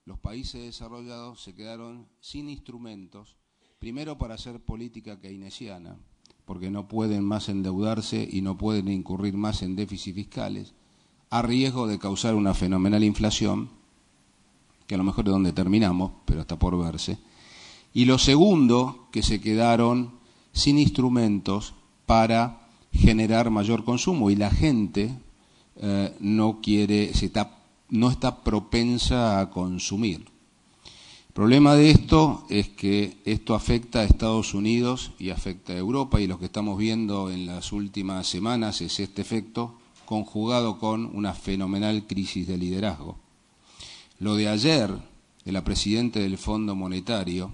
los países desarrollados se quedaron sin instrumentos, primero para hacer política keynesiana, porque no pueden más endeudarse y no pueden incurrir más en déficits fiscales, a riesgo de causar una fenomenal inflación, que a lo mejor es donde terminamos, pero está por verse. Y lo segundo, que se quedaron sin instrumentos para generar mayor consumo, y la gente no está propensa a consumir. El problema de esto es que esto afecta a Estados Unidos y afecta a Europa, y lo que estamos viendo en las últimas semanas es este efecto conjugado con una fenomenal crisis de liderazgo. Lo de ayer de la presidenta del Fondo Monetario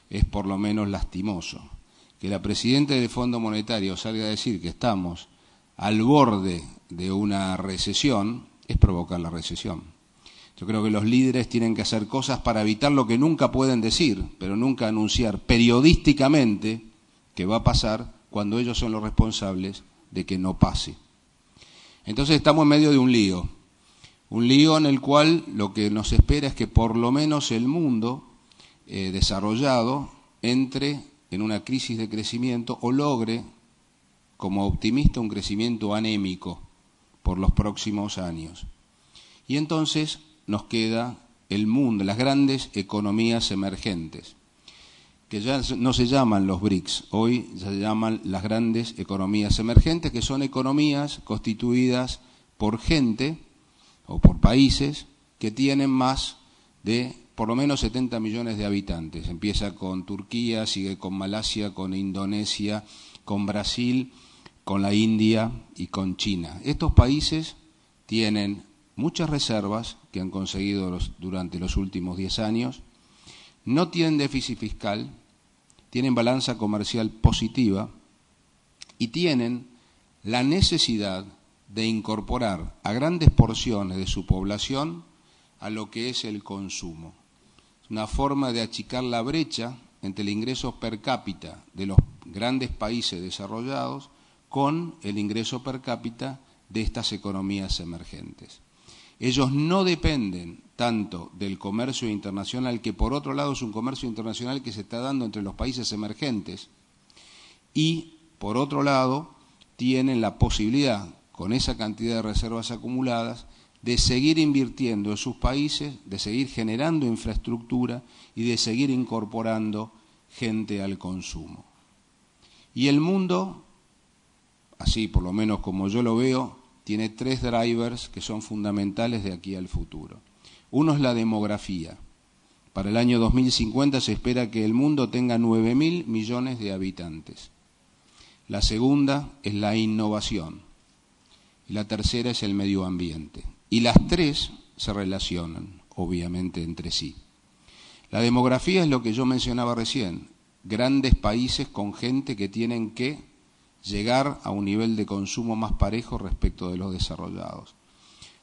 es por lo menos lastimoso. Que la presidenta del Fondo Monetario salga a decir que estamos al borde de una recesión es provocar la recesión. Yo creo que los líderes tienen que hacer cosas para evitar lo que nunca pueden decir, pero nunca anunciar periodísticamente que va a pasar cuando ellos son los responsables de que no pase. Entonces estamos en medio de un lío en el cual lo que nos espera es que por lo menos el mundo desarrollado entre en una crisis de crecimiento o logre, como optimista, un crecimiento anémico por los próximos años. Y entonces nos queda el mundo, las grandes economías emergentes, que ya no se llaman los BRICS, hoy se llaman las grandes economías emergentes, que son economías constituidas por gente o por países que tienen más de por lo menos 70 millones de habitantes. Empieza con Turquía, sigue con Malasia, con Indonesia, con Brasil, con la India y con China. Estos países tienen muchas reservas que han conseguido durante los últimos 10 años, no tienen déficit fiscal, tienen balanza comercial positiva y tienen la necesidad de incorporar a grandes porciones de su población a lo que es el consumo. Es una forma de achicar la brecha entre el ingreso per cápita de los grandes países desarrollados con el ingreso per cápita de estas economías emergentes. Ellos no dependen tanto del comercio internacional, que por otro lado es un comercio internacional que se está dando entre los países emergentes, y por otro lado tienen la posibilidad, con esa cantidad de reservas acumuladas, de seguir invirtiendo en sus países, de seguir generando infraestructura y de seguir incorporando gente al consumo. Y el mundo, así por lo menos como yo lo veo, tiene 3 drivers que son fundamentales de aquí al futuro. Uno es la demografía. Para el año 2050 se espera que el mundo tenga 9.000 millones de habitantes. La segunda es la innovación. Y la tercera es el medio ambiente. Y las 3 se relacionan, obviamente, entre sí. La demografía es lo que yo mencionaba recién. Grandes países con gente que tienen que llegar a un nivel de consumo más parejo respecto de los desarrollados.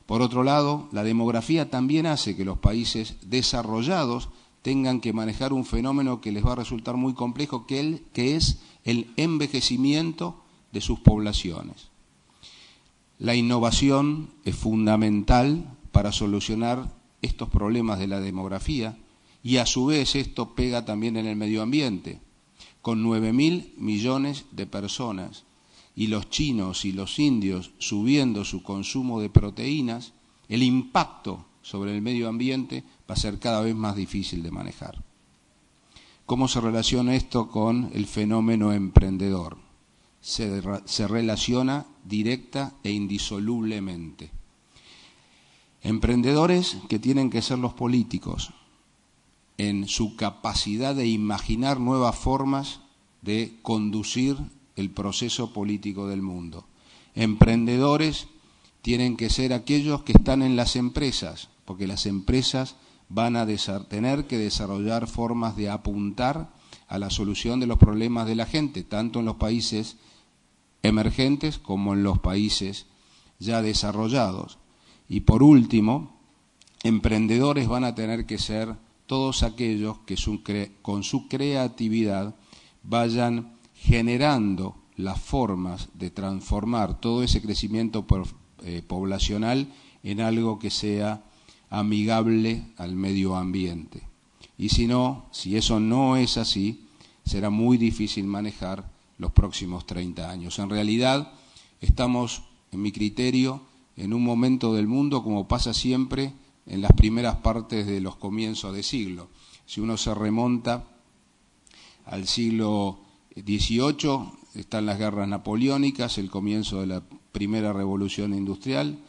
Por otro lado, la demografía también hace que los países desarrollados tengan que manejar un fenómeno que les va a resultar muy complejo, que es el envejecimiento de sus poblaciones. La innovación es fundamental para solucionar estos problemas de la demografía y a su vez esto pega también en el medio ambiente. Con 9.000 millones de personas y los chinos y los indios subiendo su consumo de proteínas, el impacto sobre el medio ambiente va a ser cada vez más difícil de manejar. ¿Cómo se relaciona esto con el fenómeno emprendedor? Se relaciona directa e indisolublemente. Emprendedores que tienen que ser los políticos, en su capacidad de imaginar nuevas formas de conducir el proceso político del mundo. Emprendedores tienen que ser aquellos que están en las empresas, porque las empresas van a tener que desarrollar formas de apuntar a la solución de los problemas de la gente, tanto en los países emergentes como en los países ya desarrollados. Y por último, emprendedores van a tener que ser todos aquellos que con su creatividad vayan generando las formas de transformar todo ese crecimiento poblacional en algo que sea amigable al medio ambiente. Y si eso no es así, será muy difícil manejar los próximos 30 años. En realidad, estamos, en mi criterio, en un momento del mundo, como pasa siempre, en las primeras partes de los comienzos de siglo. Si uno se remonta al siglo XVIII, están las guerras napoleónicas, el comienzo de la primera revolución industrial.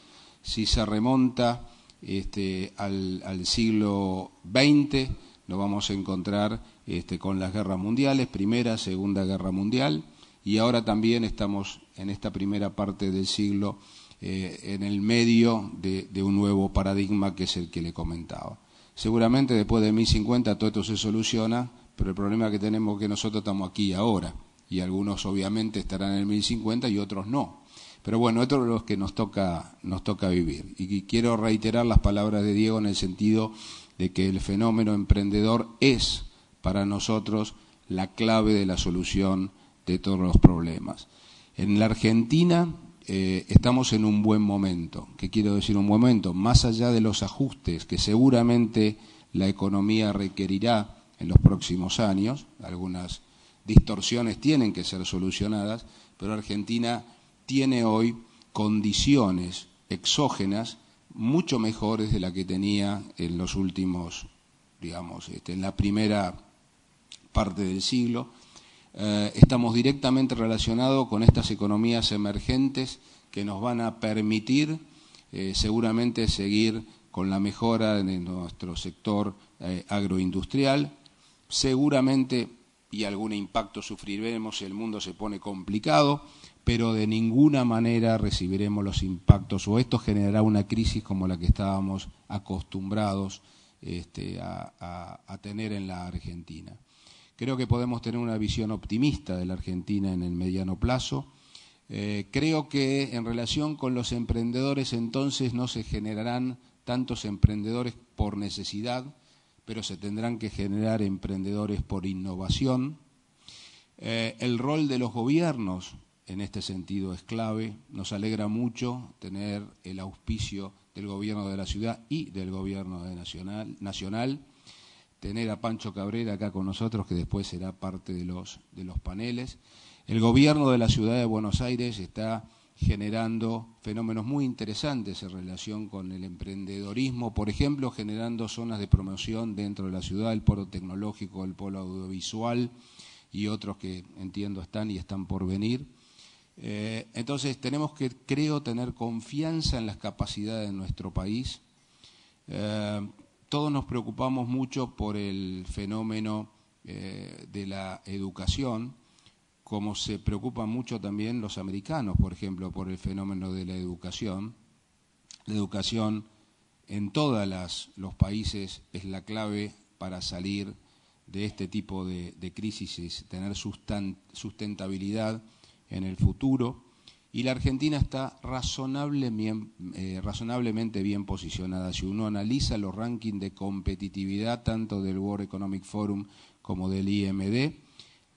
Si se remonta al siglo XX, nos vamos a encontrar con las guerras mundiales, Primera, Segunda Guerra Mundial, y ahora también estamos en esta primera parte del siglo en el medio de un nuevo paradigma que es el que le comentaba. Seguramente después de 1050 todo esto se soluciona, pero el problema que tenemos es que nosotros estamos aquí ahora, y algunos obviamente estarán en el 1050 y otros no. Pero bueno, esto es lo que nos toca vivir. Y quiero reiterar las palabras de Diego en el sentido de que el fenómeno emprendedor es para nosotros la clave de la solución de todos los problemas. En la Argentina estamos en un buen momento. ¿Qué quiero decir un buen momento? Más allá de los ajustes que seguramente la economía requerirá en los próximos años, algunas distorsiones tienen que ser solucionadas, pero Argentina tiene hoy condiciones exógenas mucho mejores de la que tenía en los últimos, digamos, en la primera parte del siglo. Estamos directamente relacionados con estas economías emergentes que nos van a permitir seguramente seguir con la mejora de nuestro sector agroindustrial. Seguramente y algún impacto sufriremos si el mundo se pone complicado, pero de ninguna manera recibiremos los impactos o esto generará una crisis como la que estábamos acostumbrados a tener en la Argentina. Creo que podemos tener una visión optimista de la Argentina en el mediano plazo. Creo que en relación con los emprendedores entonces no se generarán tantos emprendedores por necesidad, pero se tendrán que generar emprendedores por innovación. El rol de los gobiernos en este sentido es clave. Nos alegra mucho tener el auspicio del gobierno de la ciudad y del gobierno nacional. Tener a Pancho Cabrera acá con nosotros, que después será parte de los paneles. El gobierno de la ciudad de Buenos Aires está generando fenómenos muy interesantes en relación con el emprendedorismo, por ejemplo, generando zonas de promoción dentro de la ciudad, el polo tecnológico, el polo audiovisual y otros que entiendo están por venir. Entonces tenemos que, creo, tener confianza en las capacidades de nuestro país. Todos nos preocupamos mucho por el fenómeno de la educación, como se preocupan mucho también los americanos, por ejemplo, por el fenómeno de la educación. La educación en todos los países es la clave para salir de este tipo de crisis y tener sustentabilidad en el futuro. Y la Argentina está razonablemente bien posicionada. Si uno analiza los rankings de competitividad tanto del World Economic Forum como del IMD,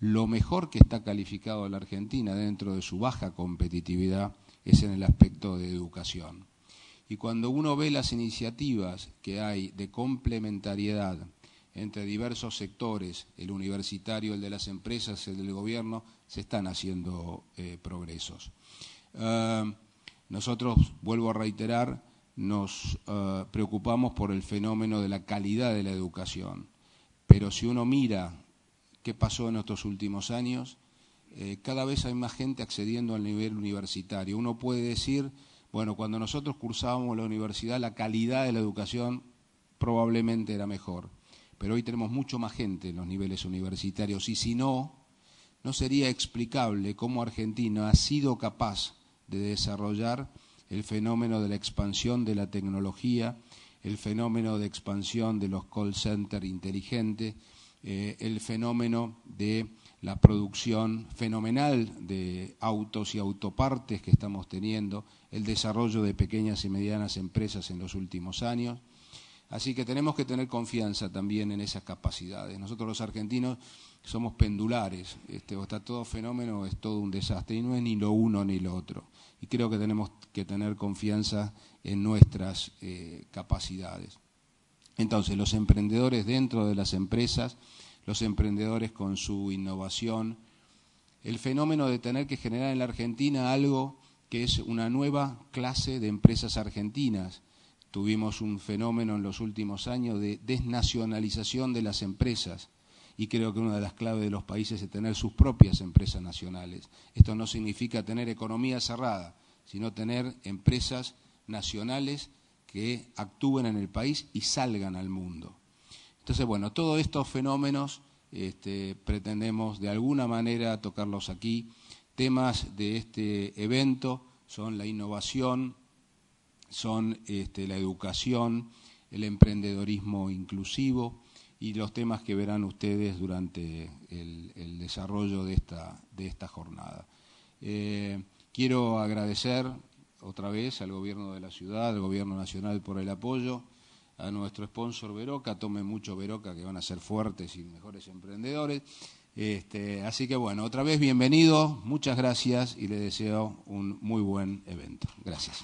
lo mejor que está calificado la Argentina dentro de su baja competitividad es en el aspecto de educación. Y cuando uno ve las iniciativas que hay de complementariedad entre diversos sectores, el universitario, el de las empresas, el del gobierno, se están haciendo progresos. Nosotros, vuelvo a reiterar, nos preocupamos por el fenómeno de la calidad de la educación, pero si uno mira qué pasó en estos últimos años, cada vez hay más gente accediendo al nivel universitario. Uno puede decir, bueno, cuando nosotros cursábamos la universidad, la calidad de la educación probablemente era mejor, pero hoy tenemos mucho más gente en los niveles universitarios y si no, no sería explicable cómo Argentina ha sido capaz de desarrollar el fenómeno de la expansión de la tecnología, el fenómeno de expansión de los call centers inteligentes, el fenómeno de la producción fenomenal de autos y autopartes que estamos teniendo, el desarrollo de pequeñas y medianas empresas en los últimos años. Así que tenemos que tener confianza también en esas capacidades. Nosotros los argentinos somos pendulares, o está todo fenómeno o es todo un desastre, y no es ni lo uno ni lo otro. Y creo que tenemos que tener confianza en nuestras capacidades. Entonces, los emprendedores dentro de las empresas, los emprendedores con su innovación, el fenómeno de tener que generar en la Argentina algo que es una nueva clase de empresas argentinas. Tuvimos un fenómeno en los últimos años de desnacionalización de las empresas y creo que una de las claves de los países es tener sus propias empresas nacionales. Esto no significa tener economía cerrada, sino tener empresas nacionales que actúen en el país y salgan al mundo. Entonces, bueno, todos estos fenómenos pretendemos de alguna manera tocarlos aquí. Temas de este evento son la innovación, son la educación, el emprendedorismo inclusivo y los temas que verán ustedes durante el desarrollo de esta jornada. Quiero agradecer otra vez al Gobierno de la Ciudad, al Gobierno Nacional por el apoyo, a nuestro sponsor Veroca, tomen mucho Veroca que van a ser fuertes y mejores emprendedores. Así que bueno, otra vez bienvenido, muchas gracias y les deseo un muy buen evento. Gracias.